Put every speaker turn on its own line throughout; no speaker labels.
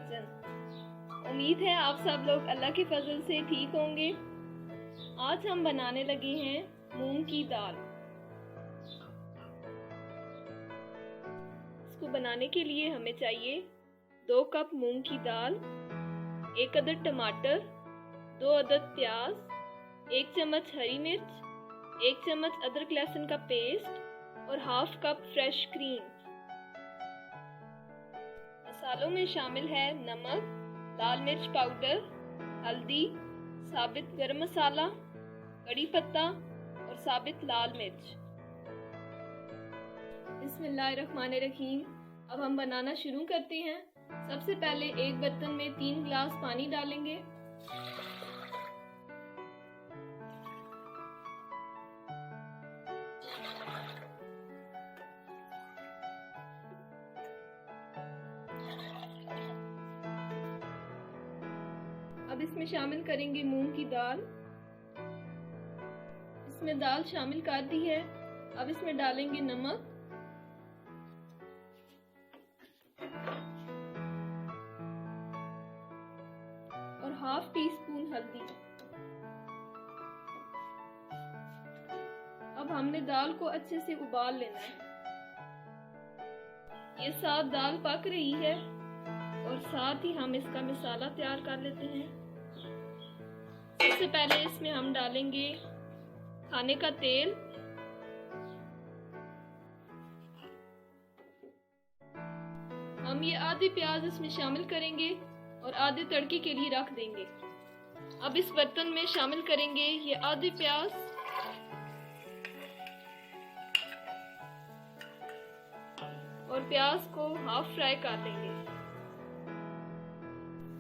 Kitchen. उम्मीद है आप सब लोग अल्लाह के फजल से ठीक होंगे। आज हम बनाने लगे हैं मूंग की दाल। इसको बनाने के लिए हमें चाहिए 2 कप मूंग की दाल, 1 अदद टमाटर, 2 अदद प्याज, 1 चम्मच हरी मिर्च, 1 चम्मच अदरक लहसुन का पेस्ट और हाफ कप फ्रेश क्रीम। मसालों में शामिल है नमक, लाल मिर्च पाउडर, हल्दी, साबित गरम मसाला, कड़ी पत्ता और साबित लाल मिर्च। बिस्मिल्लाहिर्रहमानिर्रहीम। अब हम बनाना शुरू करते हैं। सबसे पहले एक बर्तन में 3 गिलास पानी डालेंगे। अब इसमें शामिल करेंगे मूंग की दाल। इसमें दाल शामिल कर दी है। अब इसमें डालेंगे नमक, और हाफ टी स्पून हल्दी। अब हमने दाल को अच्छे से उबाल लेना है। ये साथ दाल पक रही है और साथ ही हम इसका मसाला तैयार कर लेते हैं। सबसे पहले इसमें हम डालेंगे खाने का तेल, हम ये आधे प्याज इसमें शामिल करेंगे और आधे तड़के के लिए रख देंगे। अब इस बर्तन में शामिल करेंगे ये आधे प्याज और प्याज को हाफ फ्राई कर लेंगे।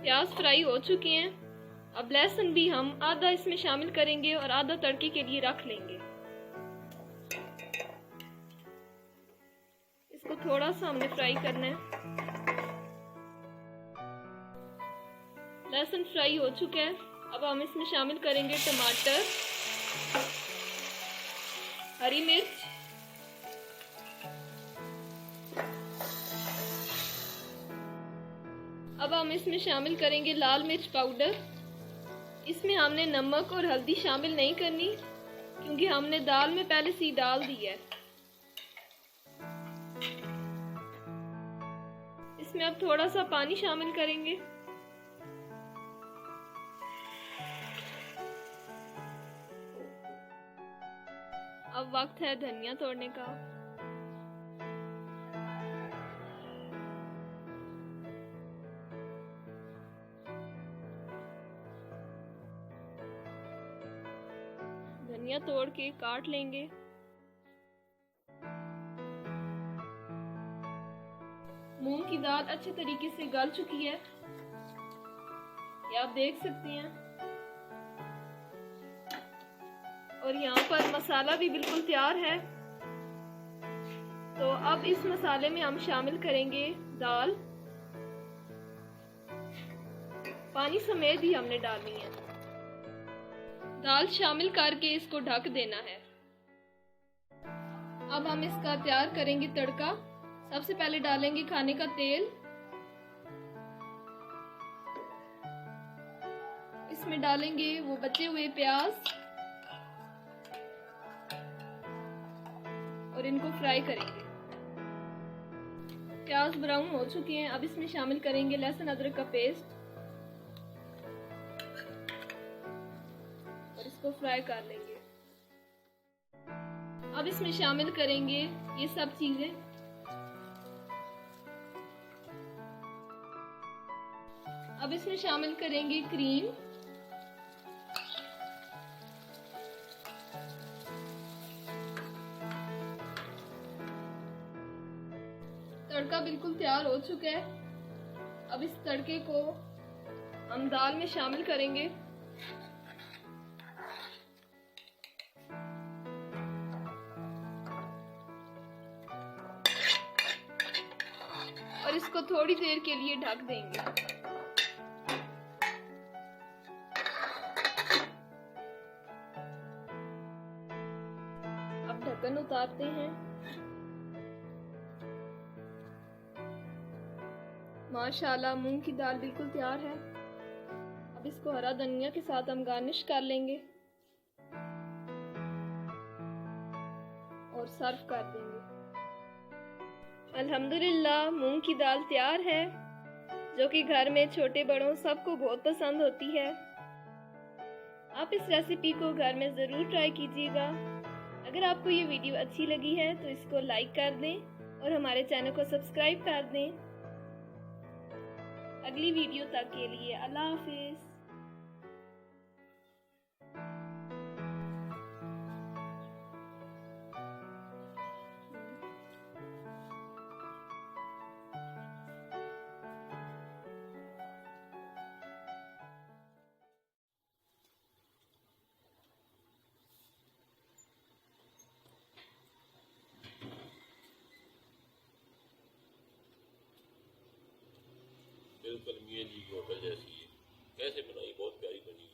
प्याज फ्राई हो चुके हैं। अब लहसुन भी हम आधा इसमें शामिल करेंगे और आधा तड़के के लिए रख लेंगे। इसको थोड़ा सा हमने फ्राई करना है। लहसुन फ्राई हो चुका है। अब हम इसमें शामिल करेंगे टमाटर, हरी मिर्च, अब हम इसमें शामिल करेंगे लाल मिर्च पाउडर। इसमें हमने नमक और हल्दी शामिल नहीं करनी क्योंकि हमने दाल में पहले से ही डाल दी है। इसमें अब थोड़ा सा पानी शामिल करेंगे। अब वक्त है धनिया तोड़ने का। धनिया तोड़ के काट लेंगे। मूंग की दाल अच्छे तरीके से गल चुकी है, ये आप देख सकते हैं। और यहाँ पर मसाला भी बिल्कुल तैयार है। तो अब इस मसाले में हम शामिल करेंगे दाल। पानी समेत ही हमने डालनी है। दाल शामिल करके इसको ढक देना है। अब हम इसका तैयार करेंगे तड़का। सबसे पहले डालेंगे खाने का तेल, इसमें डालेंगे वो बचे हुए प्याज और इनको फ्राई करेंगे। प्याज ब्राउन हो चुके हैं। अब इसमें शामिल करेंगे लहसुन अदरक का पेस्ट और इसको फ्राई कर लेंगे। अब इसमें शामिल करेंगे ये सब चीजें। अब इसमें शामिल करेंगे क्रीम, तड़का बिल्कुल तैयार हो चुका है। अब इस तड़के को हम दाल में शामिल करेंगे। और इसको थोड़ी देर के लिए ढक देंगे। अब ढक्कन उतारते हैं। माशाल्लाह मूंग की दाल बिल्कुल तैयार है। अब इसको हरा धनिया के साथ हम गार्निश कर लेंगे और सर्व कर देंगे। अल्हम्दुलिल्लाह मूंग की दाल तैयार है, जो कि घर में छोटे बड़ों सबको बहुत पसंद होती है। आप इस रेसिपी को घर में ज़रूर ट्राई कीजिएगा। अगर आपको ये वीडियो अच्छी लगी है तो इसको लाइक कर दें और हमारे चैनल को सब्सक्राइब कर दें। अगली वीडियो तक के लिए अल्लाह हाफिज़।
बिल्कुल मियाँ जी की होटल जैसी है। कैसे बनाई, बहुत प्यारी बनी।